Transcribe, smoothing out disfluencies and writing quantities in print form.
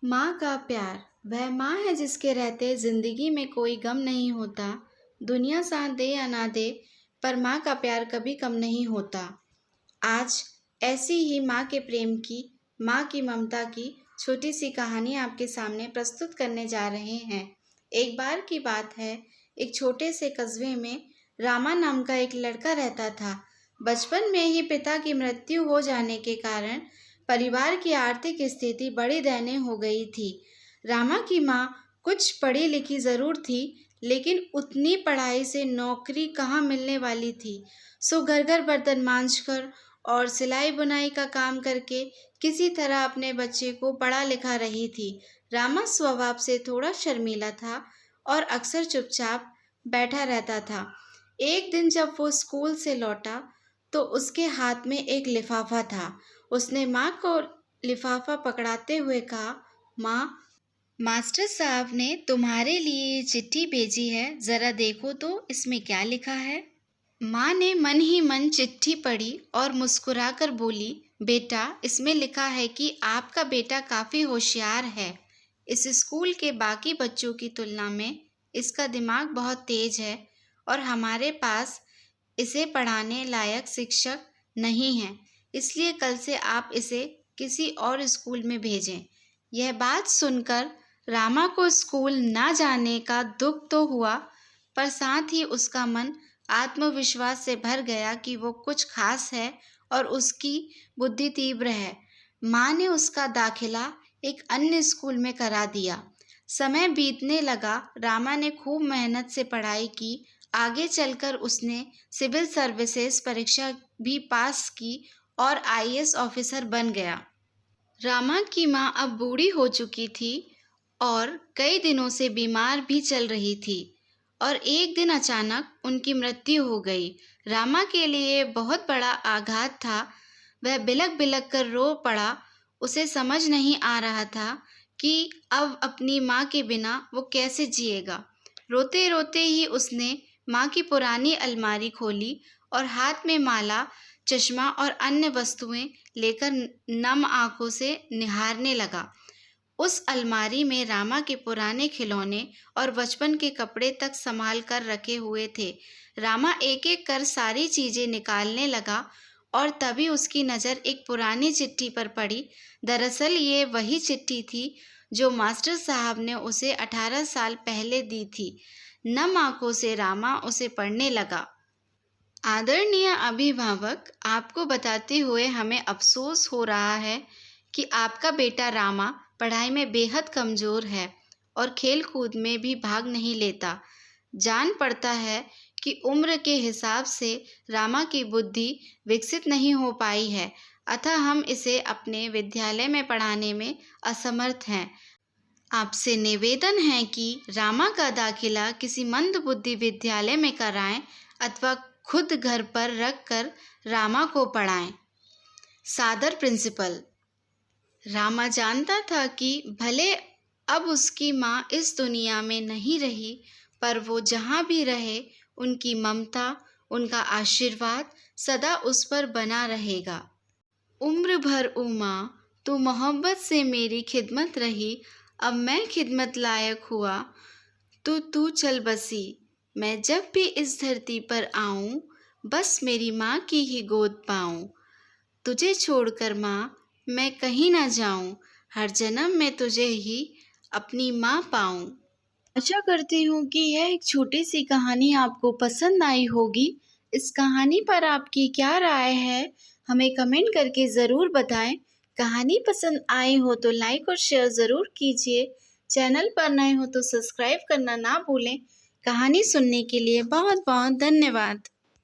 माँ का प्यार वह माँ है जिसके रहते जिंदगी में कोई गम नहीं होता। दुनिया साथ दे या ना दे, पर माँ का प्यार कभी कम नहीं होता। आज ऐसी ही माँ के प्रेम की, माँ की ममता की छोटी सी कहानी आपके सामने प्रस्तुत करने जा रहे हैं। एक बार की बात है, एक छोटे से कस्बे में रामा नाम का एक लड़का रहता था। बचपन में ही पिता की मृत्यु हो जाने के कारण परिवार की आर्थिक स्थिति बड़ी दयनीय हो गई थी। रामा की माँ कुछ पढ़ी लिखी जरूर थी, लेकिन उतनी पढ़ाई से नौकरी कहाँ मिलने वाली थी। सो घर घर बर्तन मांजकर और सिलाई बुनाई का काम करके किसी तरह अपने बच्चे को पढ़ा लिखा रही थी। रामा स्वभाव से थोड़ा शर्मीला था और अक्सर चुपचाप बैठा रहता था। एक दिन जब वो स्कूल से लौटा तो उसके हाथ में एक लिफाफा था। उसने माँ को लिफाफा पकड़ाते हुए कहा, माँ, मास्टर साहब ने तुम्हारे लिए ये चिट्ठी भेजी है, जरा देखो तो इसमें क्या लिखा है। माँ ने मन ही मन चिट्ठी पढ़ी और मुस्कुराकर बोली, बेटा, इसमें लिखा है कि आपका बेटा काफ़ी होशियार है। इस स्कूल के बाकी बच्चों की तुलना में इसका दिमाग बहुत तेज है और हमारे पास इसे पढ़ाने लायक शिक्षक नहीं है, इसलिए कल से आप इसे किसी और स्कूल में भेजें। यह बात सुनकर रामा को स्कूल ना जाने का दुख तो हुआ, पर साथ ही उसका मन आत्मविश्वास से भर गया कि वो कुछ खास है और उसकी बुद्धि तीव्र है। माँ ने उसका दाखिला एक अन्य स्कूल में करा दिया। समय बीतने लगा। रामा ने खूब मेहनत से पढ़ाई की। आगे चलकर उसने सिविल सर्विसेज परीक्षा भी पास की और आईएएस ऑफिसर बन गया। रामा की माँ अब बूढ़ी हो चुकी थी और कई दिनों से बीमार भी चल रही थी और एक दिन अचानक उनकी मृत्यु हो गई। रामा के लिए बहुत बड़ा आघात था। वह बिलख बिलख कर रो पड़ा। उसे समझ नहीं आ रहा था कि अब अपनी माँ के बिना वो कैसे जिएगा। रोते रोते ही उसने माँ की पुरानी अलमारी खोली और हाथ में माला, चश्मा और अन्य वस्तुएं लेकर नम आंखों से निहारने लगा। उस अलमारी में रामा के पुराने खिलौने और बचपन के कपड़े तक संभाल कर रखे हुए थे। रामा एक एक कर सारी चीजें निकालने लगा और तभी उसकी नज़र एक पुरानी चिट्ठी पर पड़ी। दरअसल ये वही चिट्ठी थी जो मास्टर साहब ने उसे 18 साल पहले दी थी। नम आंखों से रामा उसे पढ़ने लगा। आदरणीय अभिभावक, आपको बताते हुए हमें अफसोस हो रहा है कि आपका बेटा रामा पढ़ाई में बेहद कमज़ोर है और खेल कूद में भी भाग नहीं लेता। जान पड़ता है कि उम्र के हिसाब से रामा की बुद्धि विकसित नहीं हो पाई है, अतः हम इसे अपने विद्यालय में पढ़ाने में असमर्थ हैं। आपसे निवेदन है कि रामा का दाखिला किसी मंदबुद्धि विद्यालय में कराएं अथवा खुद घर पर रख कर रामा को पढ़ाएं। सादर प्रिंसिपल। रामा जानता था कि भले अब उसकी माँ इस दुनिया में नहीं रही, पर वो जहाँ भी रहे उनकी ममता, उनका आशीर्वाद सदा उस पर बना रहेगा। उम्र भर उमा, तू मोहब्बत से मेरी खिदमत रही, अब मैं खिदमत लायक हुआ तो तू चल बसी। मैं जब भी इस धरती पर आऊं, बस मेरी माँ की ही गोद पाऊं। तुझे छोड़कर माँ मैं कहीं ना जाऊं, हर जन्म में तुझे ही अपनी माँ पाऊं। आशा करती हूँ कि यह एक छोटी सी कहानी आपको पसंद आई होगी। इस कहानी पर आपकी क्या राय है, हमें कमेंट करके ज़रूर बताएं। कहानी पसंद आई हो तो लाइक और शेयर ज़रूर कीजिए। चैनल पर नए हो तो सब्सक्राइब करना ना भूलें। कहानी सुनने के लिए बहुत बहुत धन्यवाद।